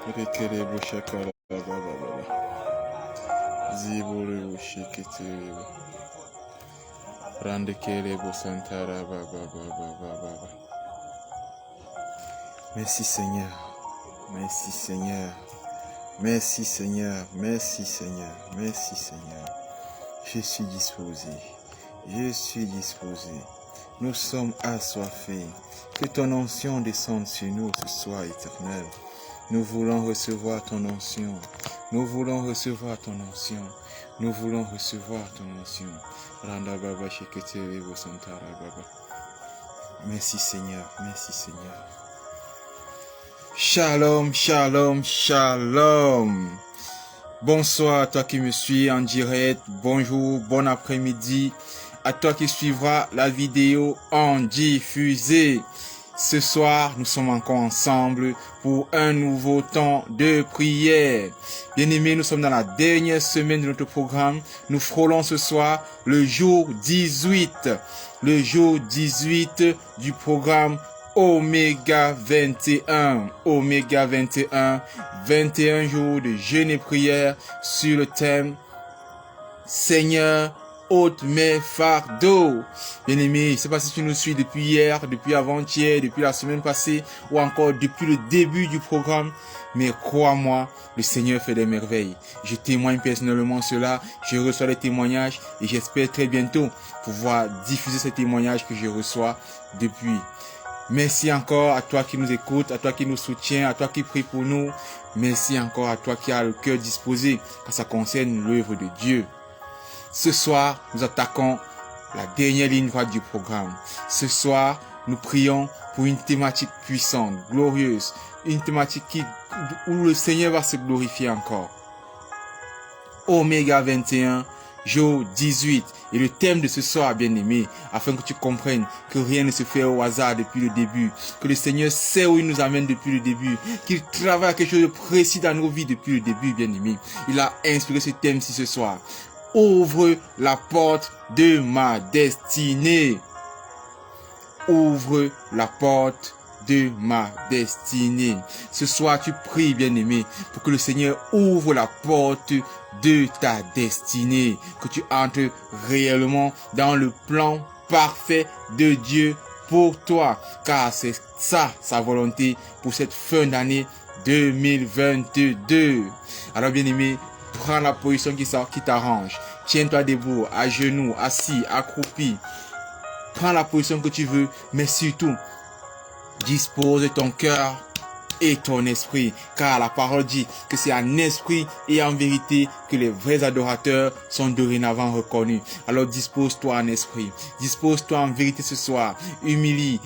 Rekerebo shakara baba. Ziburu shiketerebo. Randekerebo santara baba. Merci Seigneur. Merci Seigneur. Merci Seigneur. Merci Seigneur. Merci Seigneur. Je suis disposé. Je suis disposé. Nous sommes assoiffés. Que ton onction descende sur nous ce soir, Éternel. Nous voulons recevoir ton onction. Nous voulons recevoir ton onction. Nous voulons recevoir ton onction. Randa baba sheketerebo santara baba. Merci Seigneur. Merci Seigneur. Shalom, shalom, shalom. Bonsoir à toi qui me suis en direct. Bonjour, bon après-midi. À toi qui suivra la vidéo en diffusée. Ce soir, nous sommes encore ensemble pour un nouveau temps de prière. Bien-aimés, nous sommes dans la dernière semaine de notre programme. Nous frôlons ce soir le jour 18. Le jour 18 du programme Oméga 21. Oméga 21. 21 jours de jeûne et prière sur le thème Seigneur, ôte mes fardeaux. Bien-aimé, je ne sais pas si tu nous suis depuis hier, depuis avant-hier, depuis la semaine passée ou encore depuis le début du programme. Mais crois-moi, le Seigneur fait des merveilles. Je témoigne personnellement cela, je reçois les témoignages et j'espère très bientôt pouvoir diffuser ces témoignages que je reçois depuis. Merci encore à toi qui nous écoute, à toi qui nous soutient, à toi qui prie pour nous. Merci encore à toi qui a le cœur disposé quand ça concerne l'œuvre de Dieu. Ce soir, nous attaquons la dernière ligne droite du programme. Ce soir, nous prions pour une thématique puissante, glorieuse, une thématique où le Seigneur va se glorifier encore. Oméga 21, jour 18. Et le thème de ce soir, bien-aimé, afin que tu comprennes que rien ne se fait au hasard depuis le début, que le Seigneur sait où il nous amène depuis le début, qu'il travaille quelque chose de précis dans nos vies depuis le début, bien-aimé. Il a inspiré ce thème-ci ce soir. Ouvre la porte de ma destinée. Ouvre la porte de ma destinée. Ce soir, tu pries, bien-aimé, pour que le Seigneur ouvre la porte de ta destinée, que tu entres réellement dans le plan parfait de Dieu pour toi, car c'est ça, sa volonté pour cette fin d'année 2022. Alors, bien-aimé, prends la position qui t'arrange. Tiens-toi debout, à genoux, assis, accroupi. Prends la position que tu veux, mais surtout, dispose ton cœur et ton esprit, car la parole dit que c'est en esprit et en vérité que les vrais adorateurs sont dorénavant reconnus. Alors dispose-toi en esprit, dispose-toi en vérité ce soir, humilie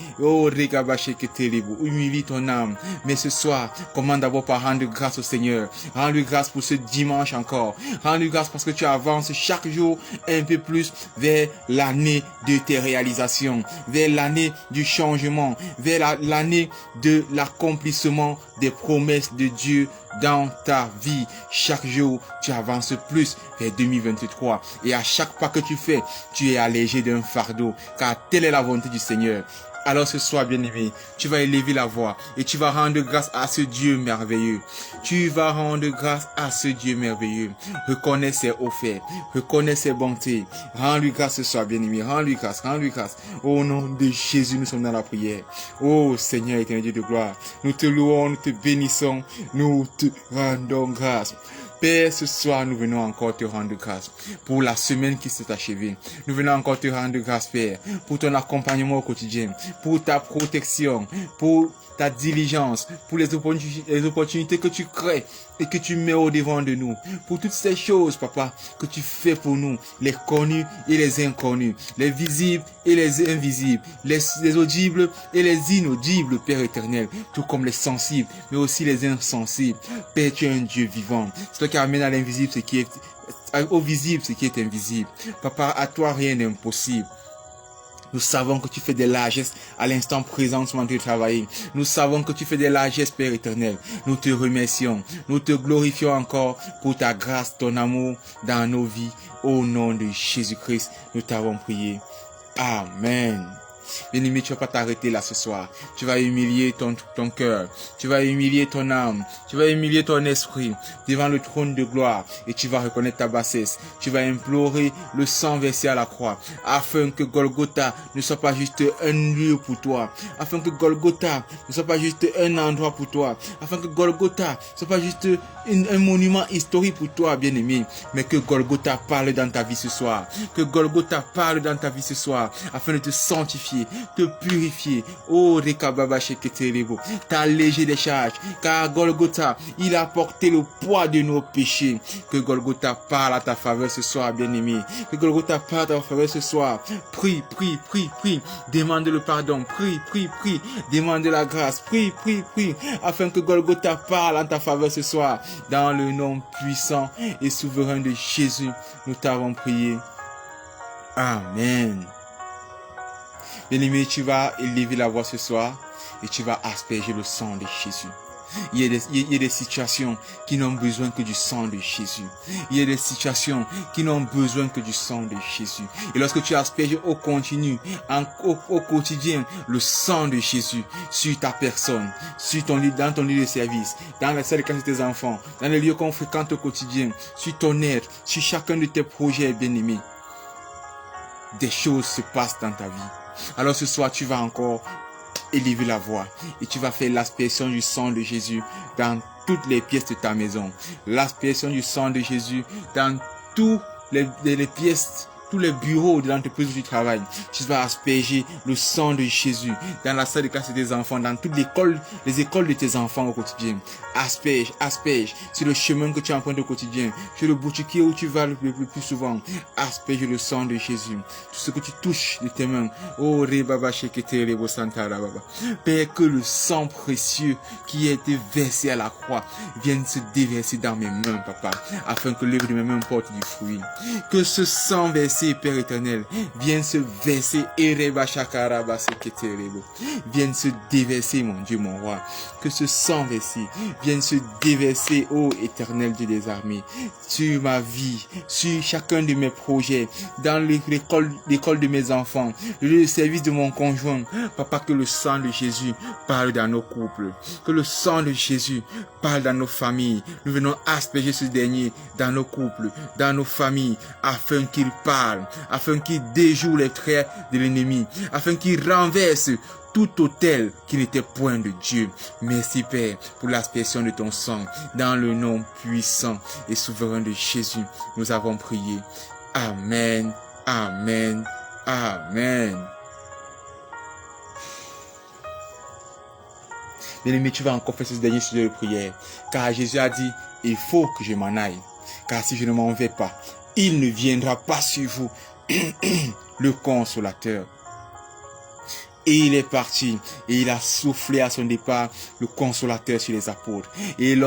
ton âme, mais ce soir, commence d'abord par rendre grâce au Seigneur, rends-lui grâce pour ce dimanche encore, rends-lui grâce parce que tu avances chaque jour un peu plus vers l'année de tes réalisations, vers l'année du changement, vers l'année de l'accomplissement des promesses de Dieu dans ta vie. Chaque jour, tu avances plus vers 2023. Et à chaque pas que tu fais, tu es allégé d'un fardeau. Car telle est la volonté du Seigneur. Alors ce soir, bien-aimé, tu vas élever la voix et tu vas rendre grâce à ce Dieu merveilleux. Tu vas rendre grâce à ce Dieu merveilleux. Reconnais ses hauts faits, reconnais ses bontés. Rends-lui grâce ce soir, bien-aimé. Rends-lui grâce, rends-lui grâce. Au nom de Jésus, nous sommes dans la prière. Oh Seigneur éternel Dieu de gloire, nous te louons, nous te bénissons, nous te rendons grâce. Père, ce soir, nous venons encore te rendre grâce pour la semaine qui s'est achevée. Nous venons encore te rendre grâce, Père, pour ton accompagnement au quotidien, pour ta protection, pour ta diligence, pour les opportunités que tu crées et que tu mets au devant de nous. Pour toutes ces choses, Papa, que tu fais pour nous, les connus et les inconnus, les visibles et les invisibles, les audibles et les inaudibles, Père éternel, tout comme les sensibles, mais aussi les insensibles. Père, tu es un Dieu vivant. C'est toi qui amène à l'invisible ce qui est, au visible ce qui est invisible. Papa, à toi rien n'est impossible. Nous savons que tu fais des largesses à l'instant présent sur notre travail. Nous savons que tu fais des largesses, Père éternel. Nous te remercions. Nous te glorifions encore pour ta grâce, ton amour dans nos vies. Au nom de Jésus-Christ, nous t'avons prié. Amen. Bien-aimé, tu vas pas t'arrêter là ce soir. Tu vas humilier ton cœur. Tu vas humilier ton âme. Tu vas humilier ton esprit devant le trône de gloire et tu vas reconnaître ta bassesse. Tu vas implorer le sang versé à la croix afin que Golgotha ne soit pas juste un lieu pour toi. Afin que Golgotha ne soit pas juste un endroit pour toi. Afin que Golgotha ne soit pas juste un monument historique pour toi, bien-aimé. Mais que Golgotha parle dans ta vie ce soir. Que Golgotha parle dans ta vie ce soir afin de te sanctifier, te purifier. Oh, Rekababa Sheketerebo, t'alléger des charges. Car Golgotha, il a porté le poids de nos péchés. Que Golgotha parle à ta faveur ce soir, bien-aimé. Que Golgotha parle à ta faveur ce soir. Prie, prie, prie, prie. Demande le pardon. Prie, prie, prie. Demande la grâce. Prie, prie, prie. Afin que Golgotha parle en ta faveur ce soir. Dans le nom puissant et souverain de Jésus, nous t'avons prié. Amen. Bien-aimé, tu vas élever la voix ce soir et tu vas asperger le sang de Jésus. Il y a des situations qui n'ont besoin que du sang de Jésus. Il y a des situations qui n'ont besoin que du sang de Jésus. Et lorsque tu asperges au continu, au quotidien, le sang de Jésus sur ta personne, sur ton lit, dans ton lieu de service, dans la salle de classe de tes enfants, dans les lieux qu'on fréquente au quotidien, sur ton être, sur chacun de tes projets bien-aimés, des choses se passent dans ta vie. Alors ce soir, tu vas encore élever la voix et tu vas faire l'aspersion du sang de Jésus dans toutes les pièces de ta maison. L'aspersion du sang de Jésus dans toutes les pièces, tous les bureaux de l'entreprise où tu travailles. Tu vas asperger le sang de Jésus dans la salle de classe de tes enfants, dans toutes les écoles de tes enfants au quotidien. Asperge, asperge sur le chemin que tu empruntes au quotidien, sur le boutiquier où tu vas le plus souvent. Asperge le sang de Jésus. Tout ce que tu touches de tes mains. Oh, Rebaba Shekete Rebo Santa Rababa. Père, que le sang précieux qui a été versé à la croix vienne se déverser dans mes mains, papa, afin que l'œuvre de mes mains porte du fruit. Que ce sang versé, Père éternel, viens se verser, viens se déverser, mon Dieu, mon roi. Que ce sang versé vienne se déverser, ô éternel Dieu des armées, sur ma vie, sur chacun de mes projets, dans l'école de mes enfants, le service de mon conjoint. Papa, que le sang de Jésus parle dans nos couples, que le sang de Jésus parle dans nos familles. Nous venons asperger ce dernier dans nos couples, dans nos familles, afin qu'il parle, afin qu'il déjoue les traits de l'ennemi, afin qu'il renverse tout autel qui n'était point de Dieu. Merci Père pour l'aspersion de ton sang. Dans le nom puissant et souverain de Jésus, nous avons prié. Amen, amen, amen. Bien-aimé, tu vas encore faire ce dernier sujet de prière. Car Jésus a dit, il faut que je m'en aille. Car si je ne m'en vais pas, il ne viendra pas sur vous le consolateur. Et il est parti, et il a soufflé à son départ le consolateur sur les apôtres. Et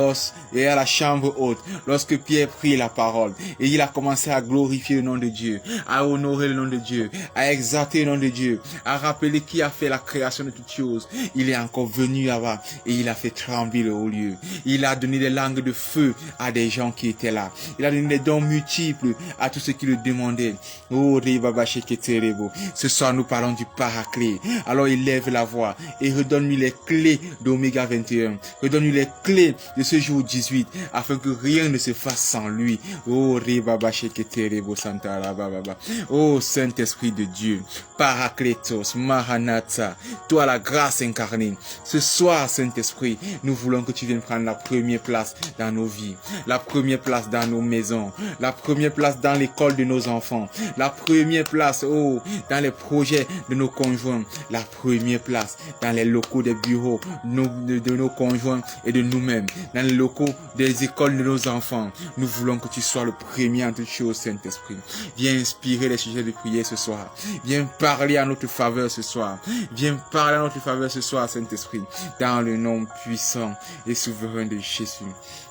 à la chambre haute, lorsque Pierre prit la parole, et il a commencé à glorifier le nom de Dieu, à honorer le nom de Dieu, à exalter le nom de Dieu, à rappeler qui a fait la création de toutes choses, il est encore venu là-bas, et il a fait trembler le haut lieu. Il a donné des langues de feu à des gens qui étaient là. Il a donné des dons multiples à tous ceux qui le demandaient. Oh, Rebaba Sheketerebo. Ce soir, nous parlons du Paraclet. Alors il lève la voix et redonne-lui les clés d'Oméga 21. Redonne-lui les clés de ce jour 18 afin que rien ne se fasse sans lui. Oh, Rebaba Sheketerebo Santa Rababa. Oh, Saint-Esprit de Dieu, Paracletos, Maranatha, toi la grâce incarnée. Ce soir, Saint-Esprit, nous voulons que tu viennes prendre la première place dans nos vies, la première place dans nos maisons, la première place dans l'école de nos enfants, la première place, oh, dans les projets de nos conjoints, la première place dans les locaux des bureaux de nos conjoints et de nous-mêmes, dans les locaux des écoles de nos enfants. Nous voulons que tu sois le premier en toutes choses, Saint-Esprit. Viens inspirer les sujets de prière ce soir. Viens parler à notre faveur ce soir. Viens parler à notre faveur ce soir, Saint-Esprit. Dans le nom puissant et souverain de Jésus.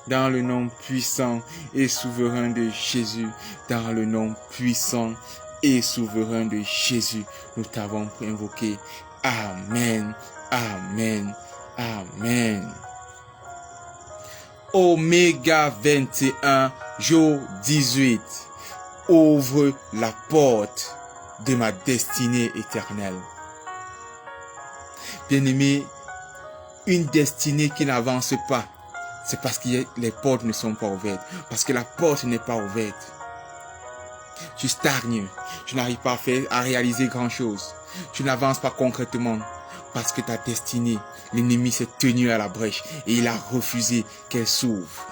Dans le nom puissant et souverain de Jésus. Dans le nom puissant et souverain de Jésus, nous t'avons invoqué. Amen, amen, amen. Oméga 21, jour 18. Ouvre la porte de ma destinée éternelle. Bien-aimé, une destinée qui n'avance pas, c'est parce que les portes ne sont pas ouvertes. Parce que la porte n'est pas ouverte. Tu stagnes. Tu n'arrives pas à réaliser grand-chose. Tu n'avances pas concrètement. Parce que ta destinée, l'ennemi s'est tenu à la brèche et il a refusé qu'elle s'ouvre.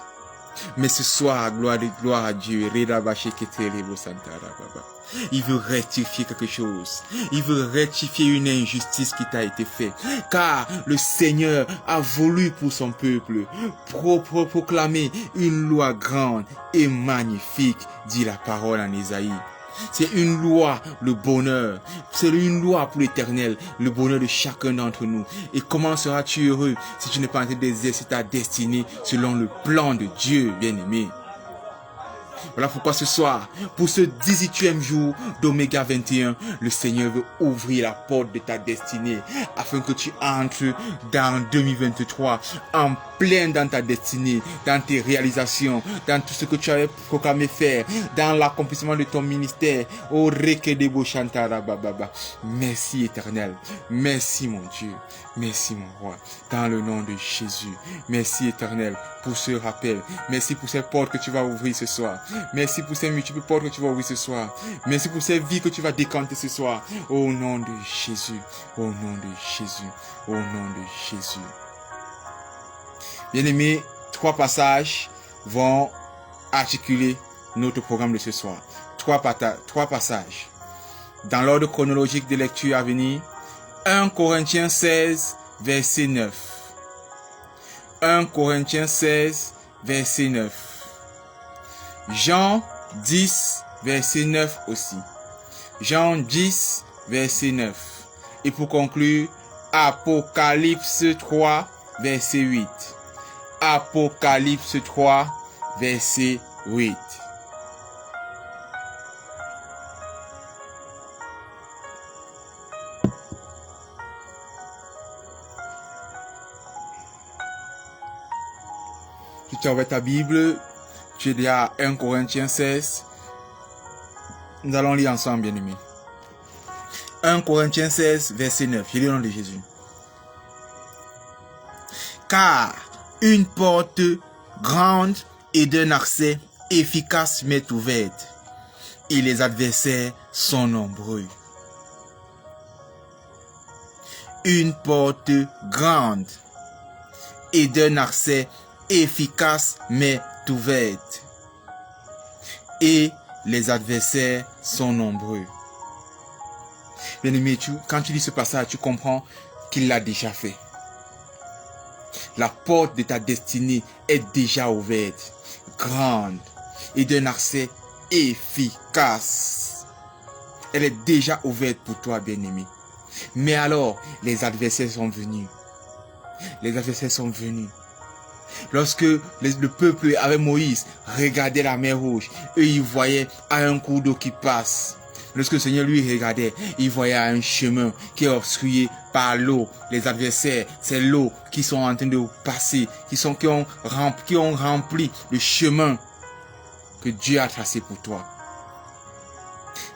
Mais ce soir, gloire à Dieu, il veut rectifier quelque chose. Il veut rectifier une injustice qui t'a été faite. Car le Seigneur a voulu pour son peuple proclamer une loi grande et magnifique, dit la parole en Isaïe. C'est une loi, le bonheur. C'est une loi pour l'éternel, le bonheur de chacun d'entre nous. Et comment seras-tu heureux si tu n'es pas en train d'exercer ta destinée selon le plan de Dieu, bien-aimé? Voilà pourquoi ce soir, pour ce 18e jour d'Oméga 21, le Seigneur veut ouvrir la porte de ta destinée afin que tu entres dans 2023 en plein dans ta destinée, dans tes réalisations, dans tout ce que tu avais proclamé faire, dans l'accomplissement de ton ministère. Oh, Rekedebo Shantara Bababa. Merci éternel. Merci mon Dieu. Merci mon roi. Dans le nom de Jésus. Merci éternel pour ce rappel. Merci pour ces portes que tu vas ouvrir ce soir. Merci pour ces multiples portes que tu vas ouvrir ce soir. Merci pour ces vies que tu vas décanter ce soir. Au nom de Jésus. Au nom de Jésus. Au nom de Jésus. Bien-aimés, 3 passages vont articuler notre programme de ce soir. 3 passages. Dans l'ordre chronologique de lecture à venir, 1 Corinthiens 16, verset 9. 1 Corinthiens 16, verset 9. Jean 10, verset 9 aussi. Jean 10, verset 9. Et pour conclure, Apocalypse 3, verset 8. Apocalypse 3, verset 8. Tu ouvres ta Bible, tu es déjà à 1 Corinthiens 16. Nous allons lire ensemble, bien-aimés. 1 Corinthiens 16, verset 9. Je lis au nom de Jésus. Car une porte grande et d'un accès efficace m'est ouverte, et les adversaires sont nombreux. Une porte grande et d'un accès efficace m'est ouverte, et les adversaires sont nombreux. Bien-aimé, quand tu lis ce passage, tu comprends qu'il l'a déjà fait. La porte de ta destinée est déjà ouverte, grande et d'un accès efficace. Elle est déjà ouverte pour toi, bien-aimé. Mais alors, les adversaires sont venus. Les adversaires sont venus. Lorsque le peuple avec Moïse regardait la mer Rouge, eux ils voyaient un cours d'eau qui passe. Lorsque le Seigneur lui regardait, il voyait un chemin qui est obstrué par l'eau. Les adversaires, c'est l'eau qui sont en train de passer, qui ont rempli le chemin que Dieu a tracé pour toi.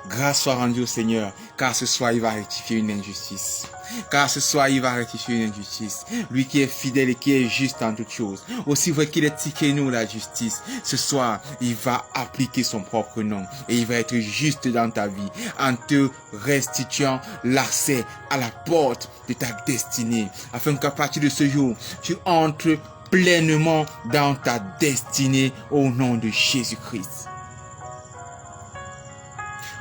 Grâce soit rendue au Seigneur, car ce soir il va rectifier une injustice. Car ce soir il va rectifier une injustice. Lui qui est fidèle et qui est juste en toutes choses. Aussi vrai qu'il est tiqué nous la justice. Ce soir il va appliquer son propre nom. Et il va être juste dans ta vie. En te restituant l'accès à la porte de ta destinée. Afin qu'à partir de ce jour, tu entres pleinement dans ta destinée au nom de Jésus-Christ.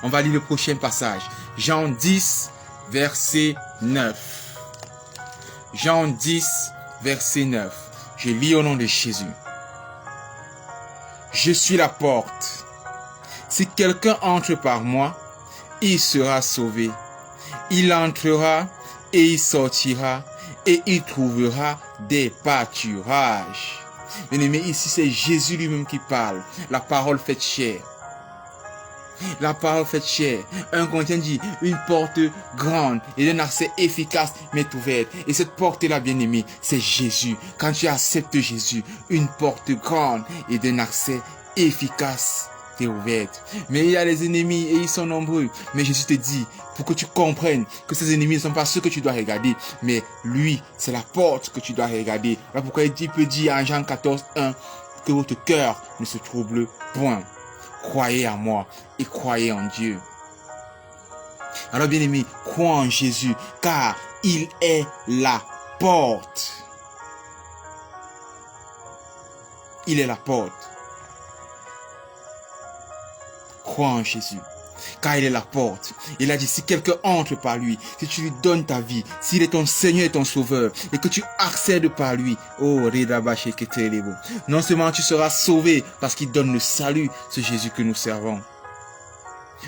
On va lire le prochain passage. Jean 10, verset 9. Jean 10, verset 9. Je lis au nom de Jésus. Je suis la porte. Si quelqu'un entre par moi, il sera sauvé. Il entrera et il sortira et il trouvera des pâturages. Bien-aimé, ici c'est Jésus lui-même qui parle. La parole faite chair. La parole faite chair. 1 Corinthiens dit, une porte grande et d'un accès efficace m'est ouverte. Et cette porte-là, bien-aimé, c'est Jésus. Quand tu acceptes Jésus, une porte grande et d'un accès efficace porte est ouverte. Mais il y a les ennemis et ils sont nombreux. Mais Jésus te dit, pour que tu comprennes que ces ennemis ne sont pas ceux que tu dois regarder, mais lui, c'est la porte que tu dois regarder. Voilà pourquoi il peut dire en Jean 14, 1, que votre cœur ne se trouble point. Croyez en moi et croyez en Dieu. Alors bien aimé, crois en Jésus, car il est la porte. Il est la porte. Crois en Jésus, car il est la porte. Il a dit, si quelqu'un entre par lui, si tu lui donnes ta vie, s'il est ton Seigneur et ton Sauveur, et que tu accèdes par lui, oh, non seulement tu seras sauvé, parce qu'il donne le salut, ce Jésus que nous servons,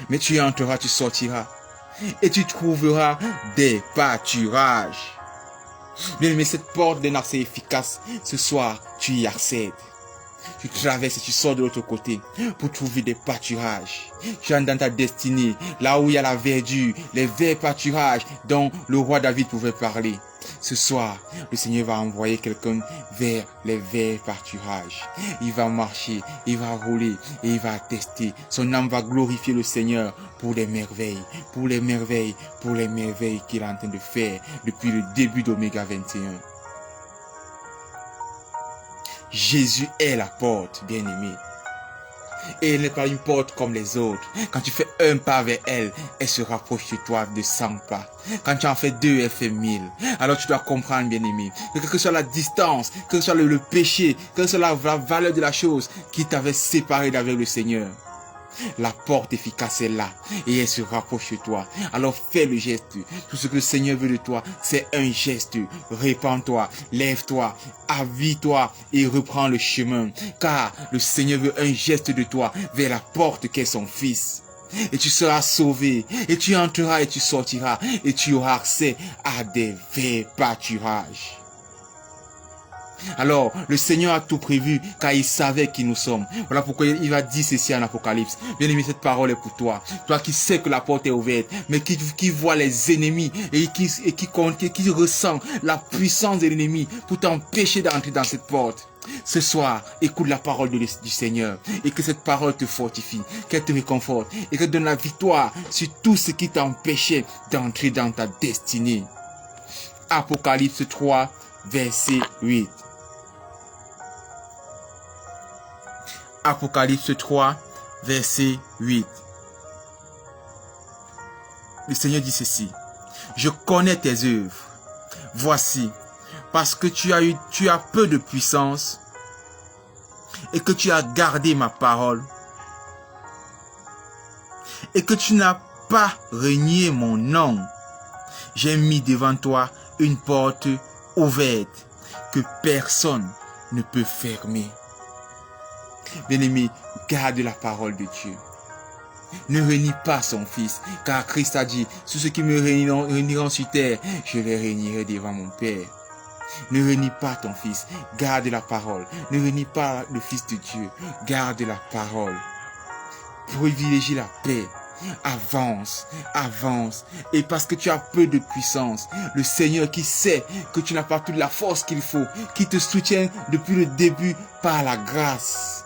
mais tu y entreras, tu sortiras, et tu trouveras des pâturages. Bien aimé, cette porte d'un accès efficace, ce soir, tu y accèdes. Tu traverses et tu sors de l'autre côté pour trouver des pâturages. Tu entres dans ta destinée, là où il y a la verdure, les verts pâturages dont le roi David pouvait parler. Ce soir, le Seigneur va envoyer quelqu'un vers les verts pâturages. Il va marcher, il va rouler et il va attester. Son âme va glorifier le Seigneur pour les merveilles, pour les merveilles, pour les merveilles qu'il est en train de faire depuis le début d'Oméga 21. Jésus est la porte, bien-aimé. Et elle n'est pas une porte comme les autres. Quand tu fais un pas vers elle, elle se rapproche de toi de 100 pas. Quand tu en fais 2, elle fait 1000. Alors tu dois comprendre, bien-aimé, que quelle que soit la distance, que ce soit le péché, que ce soit la valeur de la chose qui t'avait séparé d'avec le Seigneur, la porte efficace est là et elle se rapproche de toi. Alors fais le geste. Tout ce que le Seigneur veut de toi, c'est un geste. Répands-toi, lève-toi, avis-toi et reprends le chemin. Car le Seigneur veut un geste de toi vers la porte qu'est son Fils. Et tu seras sauvé, et tu entreras et tu sortiras, et tu auras accès à des verts pâturages. Alors, le Seigneur a tout prévu car il savait qui nous sommes. Voilà pourquoi il va dire ceci en Apocalypse. Bien aimé, cette parole est pour toi. Toi qui sais que la porte est ouverte, mais qui voit les ennemis et qui ressent la puissance de l'ennemi pour t'empêcher d'entrer dans cette porte. Ce soir, écoute la parole du Seigneur et que cette parole te fortifie, qu'elle te réconforte et qu'elle donne la victoire sur tout ce qui t'empêchait d'entrer dans ta destinée. Apocalypse 3, verset 8. Apocalypse 3, verset 8. Le Seigneur dit ceci. Je connais tes œuvres. Voici, parce que tu as peu de puissance et que tu as gardé ma parole et que tu n'as pas renié mon nom. J'ai mis devant toi une porte ouverte que personne ne peut fermer. Bien-aimé, garde la parole de Dieu. Ne renie pas son Fils, car Christ a dit, ceux qui me réuniront sur terre, je les réunirai devant mon Père. Ne renie pas ton Fils, garde la parole. Ne renie pas le Fils de Dieu, garde la parole. Privilégie la paix. Avance, avance. Et parce que tu as peu de puissance, le Seigneur qui sait que tu n'as pas toute la force qu'il faut, qui te soutient depuis le début par la grâce,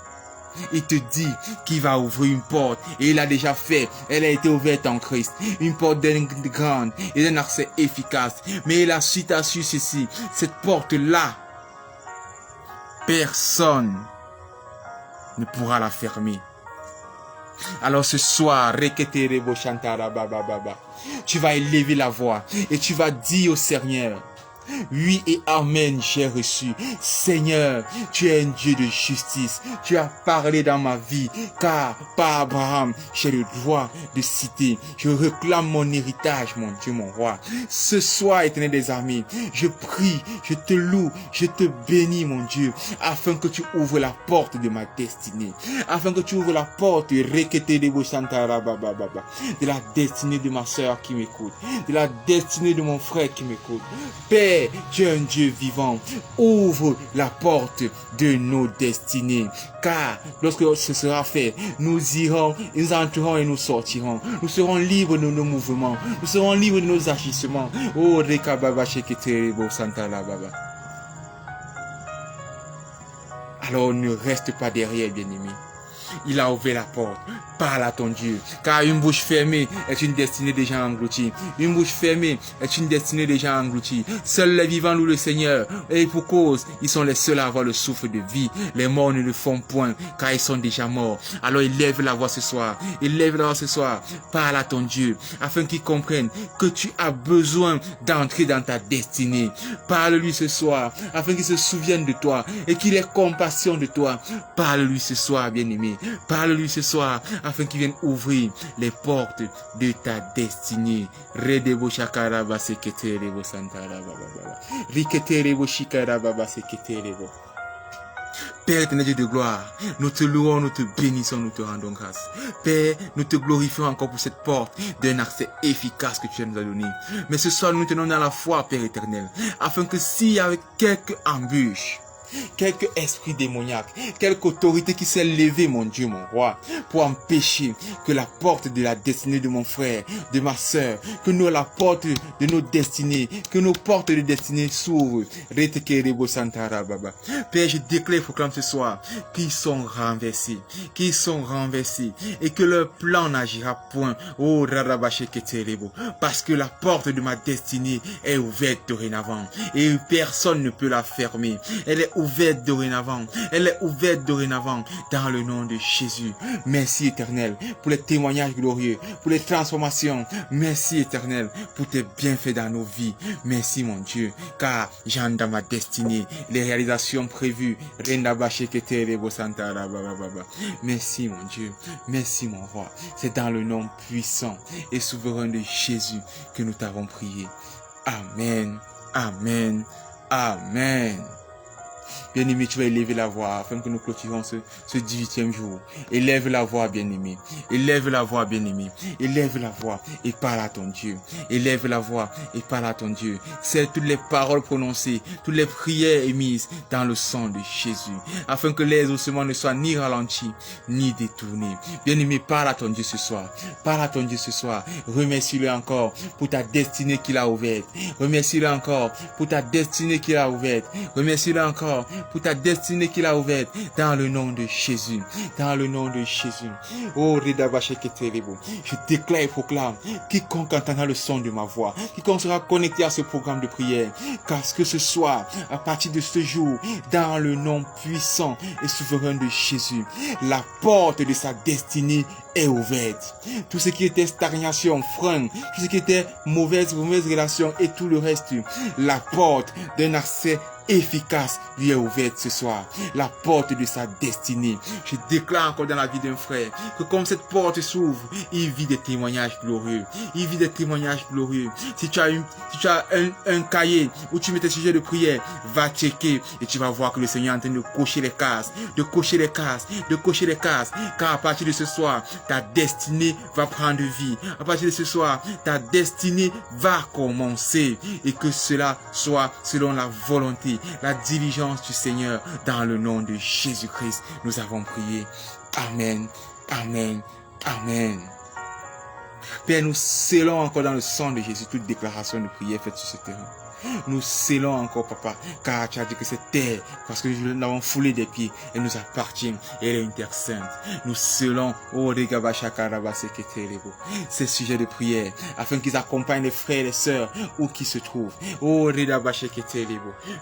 il te dit qu'il va ouvrir une porte et il a déjà fait. Elle a été ouverte en Christ. Une porte grande et d'un accès efficace. Mais il a su ceci. Cette porte-là, personne ne pourra la fermer. Alors ce soir, tu vas élever la voix et tu vas dire au Seigneur, oui et amen, j'ai reçu. Seigneur, tu es un Dieu de justice. Tu as parlé dans ma vie, car par Abraham, j'ai le droit de citer. Je réclame mon héritage, mon Dieu, mon roi. Ce soir, Éternel des armées, je prie, je te loue, je te bénis, mon Dieu, afin que tu ouvres la porte de ma destinée. Afin que tu ouvres la porte de la destinée de ma soeur qui m'écoute, de la destinée de mon frère qui m'écoute. Père, tu es un Dieu vivant. Ouvre la porte de nos destinées. Car lorsque ce sera fait, nous irons, nous entrerons et nous sortirons. Nous serons libres de nos mouvements. Nous serons libres de nos agissements. Oh, alors ne reste pas derrière, bien-aimé. il a ouvert la porte. Parle à ton Dieu. Car une bouche fermée est une destinée déjà engloutie. Une bouche fermée est une destinée déjà engloutie. Seuls les vivants louent le Seigneur. Et pour cause, ils sont les seuls à avoir le souffle de vie. Les morts ne le font point, car ils sont déjà morts. Alors élève la voix ce soir. Élève la voix ce soir. Parle à ton Dieu, afin qu'il comprenne que tu as besoin d'entrer dans ta destinée. Parle-lui ce soir, afin qu'il se souvienne de toi et qu'il ait compassion de toi. Parle-lui ce soir, bien-aimé. Parle-lui ce soir, afin qu'il vienne ouvrir les portes de ta destinée. Redebo shakaraba seketerebo santaraba baba. Riketerebo shikaraba seketerebo. Père éternel Dieu de gloire, nous te louons, nous te bénissons, nous te rendons grâce. Père, nous te glorifions encore pour cette porte d'un accès efficace que tu nous as donné. Mais ce soir, nous tenons dans la foi, Père éternel, afin que s'il y avait quelques embûches, quelque esprit démoniaque, quelque autorité qui s'est levée, mon Dieu, mon roi, pour empêcher que la porte de la destinée de mon frère, de ma soeur, que nous, la porte de nos destinées, que nos portes de destinée s'ouvrent. Père, je déclare, proclame ce soir, qu'ils sont renversés, et que leur plan n'agira point. Oh, parce que la porte de ma destinée est ouverte dorénavant, et personne ne peut la fermer. Elle est ouverte dorénavant. Elle est ouverte dorénavant dans le nom de Jésus. Merci éternel pour les témoignages glorieux, pour les transformations. Merci éternel pour tes bienfaits dans nos vies. Merci mon Dieu, car j'entre dans ma destinée, les réalisations prévues. Merci mon Dieu, merci mon roi. C'est dans le nom puissant et souverain de Jésus que nous t'avons prié. Amen, amen, amen. Bien-aimé, tu vas élever la voix afin que nous clôturons ce 18e jour. Élève la voix, bien-aimé. Élève la voix, bien-aimé. Élève la voix et parle à ton Dieu. Élève la voix et parle à ton Dieu. C'est toutes les paroles prononcées, toutes les prières émises dans le sang de Jésus, afin que les ossements ne soient ni ralentis, ni détournés. Bien-aimé, parle à ton Dieu ce soir. Parle à ton Dieu ce soir. Remercie-le encore pour ta destinée qu'il a ouverte. Remercie-le encore pour ta destinée qu'il a ouverte. Remercie-le encore pour ta destinée qu'il a ouverte dans le nom de Jésus. Dans le nom de Jésus. Oh, je déclare et proclame, quiconque entendra le son de ma voix, quiconque sera connecté à ce programme de prière, car que ce soit à partir de ce jour, dans le nom puissant et souverain de Jésus, la porte de sa destinée est ouverte. Tout ce qui était stagnation, frein, tout ce qui était mauvaise relation et tout le reste, la porte d'un accès efficace lui est ouverte ce soir. La porte de sa destinée. Je déclare encore dans la vie d'un frère que comme cette porte s'ouvre, il vit des témoignages glorieux. Il vit des témoignages glorieux. Si tu as un cahier où tu mets tes sujets de prière, va checker et tu vas voir que le Seigneur est en train de cocher les cases, de cocher les cases, car à partir de ce soir, ta destinée va prendre vie. À partir de ce soir, ta destinée va commencer et que cela soit selon la volonté, la diligence du Seigneur, dans le nom de Jésus-Christ. Nous avons prié. Amen, amen, amen. Père, nous scellons encore dans le sang de Jésus toute déclaration de prière faite sur ce terrain. Nous scellons encore, papa, car tu as dit que cette terre, parce que nous l'avons foulée des pieds, elle nous appartient et elle est une terre sainte. Nous scellons, oh, ces sujets de prière, afin qu'ils accompagnent les frères et les sœurs où qu'ils se trouvent. Oh,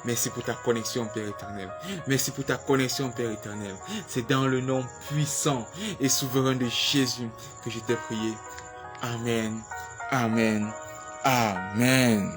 merci pour ta connexion, Père éternel. Merci pour ta connexion, Père éternel. C'est dans le nom puissant et souverain de Jésus que je t'ai prié. Amen, amen, amen.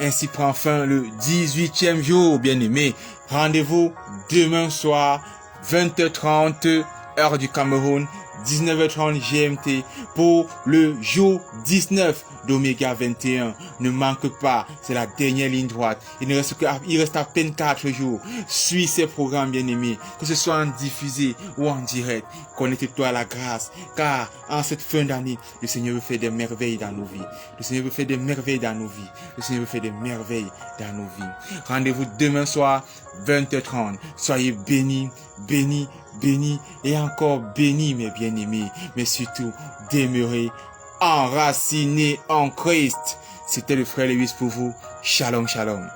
Ainsi prend fin le 18e jour, bien-aimé. Rendez-vous demain soir, 20h30, heure du Cameroun, 19h30 GMT, pour le jour 19 d'Oméga 21. Ne manque pas, c'est la dernière ligne droite. Il reste à peine 4 jours. Suis ces programmes, bien-aimés, que ce soit en diffusé ou en direct. Connecte-toi à la grâce, car en cette fin d'année, le Seigneur veut faire des merveilles dans nos vies. Le Seigneur veut faire des merveilles dans nos vies. Le Seigneur veut faire des merveilles dans nos vies. Rendez-vous demain soir, 20h30. Soyez bénis, bénis, bénis et encore bénis, mes bien-aimés. Mais surtout, demeurez enracinés en Christ. C'était le frère Lewis pour vous. Shalom, shalom.